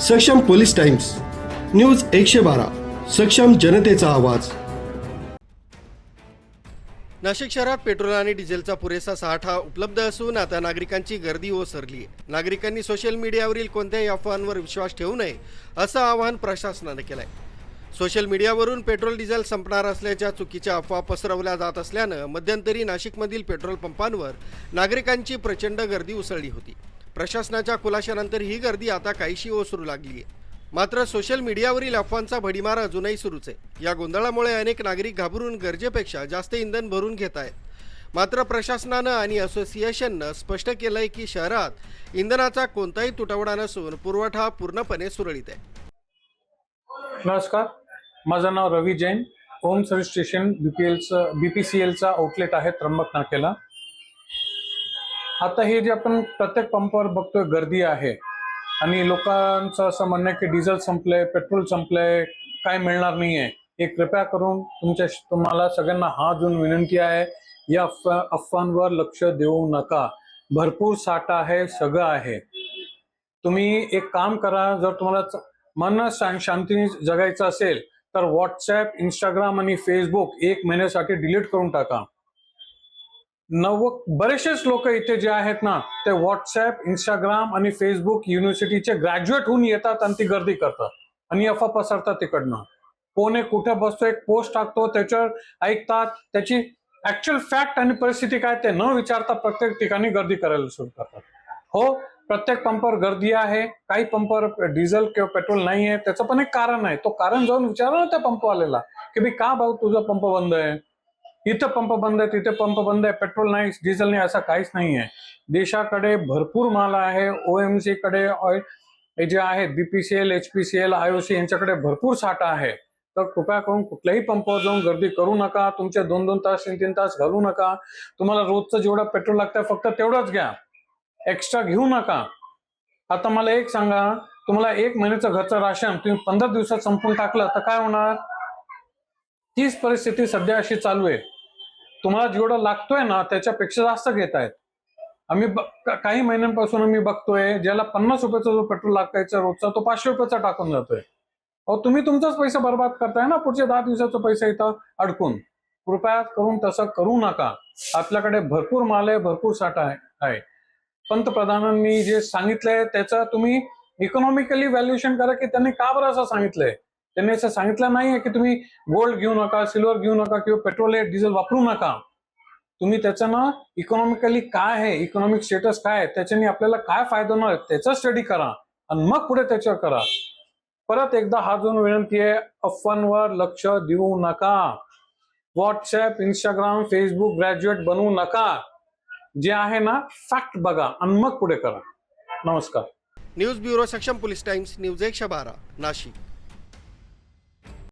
सक्षम police times news 112 सक्षम जनतेचा आवाज। नाशिक शहरात पेट्रोल आणि डिझेलचा पुरेसा साठा उपलब्ध असून आता नागरिकांची गर्दी ओसरली आहे। नागरिकांनी सोशल मीडियावरील कोणत्याही अफवांवर विश्वास ठेवू नये असं आवाहन प्रशासनाने केलं आहे। सोशल मीडियावरून पेट्रोल डिझेल संपणार असल्याच्या चुकीच्या अफवा पसरवल्या जात असल्यानं मध्यंतरी नाशिकमधील पेट्रोल पंपांवर नागरिकांची प्रचंड गर्दी उसळली होती। प्रशासनाच्या खुलाशानंतर ही गर्दी आता काहीशी ओसरू लागली आहे। मात्र सोशल मीडियावरील अफवांचा भडीमार अजूनही सुरूच आहे। या गोंधळामुळे अनेक नागरिक घाबरून गरजेपेक्षा जास्त इंधन भरून घेत आहेत। मात्र प्रशासनानं आणि असोसिएशननं स्पष्ट केलंय की शहरात इंधनाचा कोणताही तुटवडा नसून पुरवठा पूर्णपणे सुरळीत आहे। नमस्कार, माझं नाव Ravi Jain. Home service station BPCLचा आउटलेट आहे त्र्यंबक नाक्याला। आता हे जे आपण प्रत्येक पंपावर बघतोय गर्दी आहे आणि लोकांचं असं म्हणणं आहे की डिझेल संपलंय, पेट्रोल संपलंय, काय मिळणार नाहीये। हे कृपया करून तुम्हाला सगळ्यांना हात जोडून विनंती आहे, या अफवांवर लक्ष देऊ नका। भरपूर साठा आहे, सगळं आहे। तुम्ही एक काम करा, जर तुम्हाला मन शांतीने जगायचं असेल तर व्हॉट्सॲप, इंस्टाग्राम आणि फेसबुक 1 महिन्यासाठी डिलीट करून टाका। बरेचसेच लोक इथे जे आहेत ना, ते व्हॉट्सॲप, इंस्टाग्राम आणि फेसबुक युनिव्हर्सिटीचे ग्रॅज्युएट होऊन येतात आणि ती गर्दी करतात आणि अफवा पसरतात तिकडनं। कोण कुठे बसतो, एक पोस्ट टाकतो, त्याच्यावर ऐकतात, त्याची ऍक्च्युअल फॅक्ट आणि परिस्थिती काय ते न विचारता प्रत्येक ठिकाणी गर्दी करायला सुरू करतात। हो, प्रत्येक पंपावर गर्दी आहे, काही पंपावर डिझेल किंवा पेट्रोल नाही आहे। त्याचं पण एक कारण आहे, तो कारण जाऊन विचारा ना त्या पंपवाल्याला की बी का भाऊ तुझा पंप बंद आहे, इथं पंप बंद आहे, तिथे पंप बंद आहे, पेट्रोल नाही, डिझेल नाही, असं काहीच नाही आहे। देशाकडे भरपूर माल आहे। OMC कडे हे जे आहेत BPCL, HPCL, IOC यांच्याकडे भरपूर साठा आहे। तर कृपया करून कुठल्याही पंपावर जाऊन गर्दी करू नका। तुमचे 2-2 तास, 3-3 तास घालू नका। तुम्हाला रोजचं जेवढं पेट्रोल लागतं फक्त तेवढंच घ्या, एक्स्ट्रा घेऊ नका। आता मला एक सांगा, तुम्हाला 1 महिन्याचं घरचं राशन तुम्ही 15 दिवसात संपून टाकलं तर काय होणार? तीच परिस्थिती सध्या अशी चालू आहे। तुम्हाला जेवढं लागतोय ना त्याच्यापेक्षा जास्त घेतायत। आम्ही काही महिन्यांपासून आम्ही बघतोय, ज्याला 50 रुपयाचा जो पेट्रोल लागायचा रोजचा, तो 500 रुपयाचा टाकून जातोय। अहो, तुम्ही तुमचाच पैसा बर्बाद करताय ना, पुढचे 10 दिवसाचा पैसा इथं अडकून। कृपया करून तसं करू नका। आपल्याकडे भरपूर माल आहे, भरपूर साठा आहे। पंतप्रधानांनी जे सांगितलंय त्याचं तुम्ही इकॉनॉमिकली व्हॅल्युएशन करा की त्यांनी का बरं असं सांगितलंय। त्यांनी असं सांगितलं नाहीये की तुम्ही गोल्ड घेऊ नका, सिल्वर घेऊ नका किंवा पेट्रोल डिझेल वापरू नका। तुम्ही त्याचं ना इकॉनॉमिकली काय आहे, इकॉनॉमिक स्टेटस काय आहे, त्याच्याने आपल्याला काय फायदा होणार त्याचा स्टडी करा आणि मग पुढे त्याच्यावर करा। परत एकदा हात जोडून विनंती आहे, अफवांवर लक्ष देऊ नका। व्हॉट्सॲप, इंस्टाग्राम, फेसबुक ग्रॅज्युएट बनवू नका। जे आहे ना फॅक्ट बघा आणि मग पुढे करा। नमस्कार। न्यूज ब्युरो सक्षम पोलीस टाइम्स न्यूज 112 नाशिक।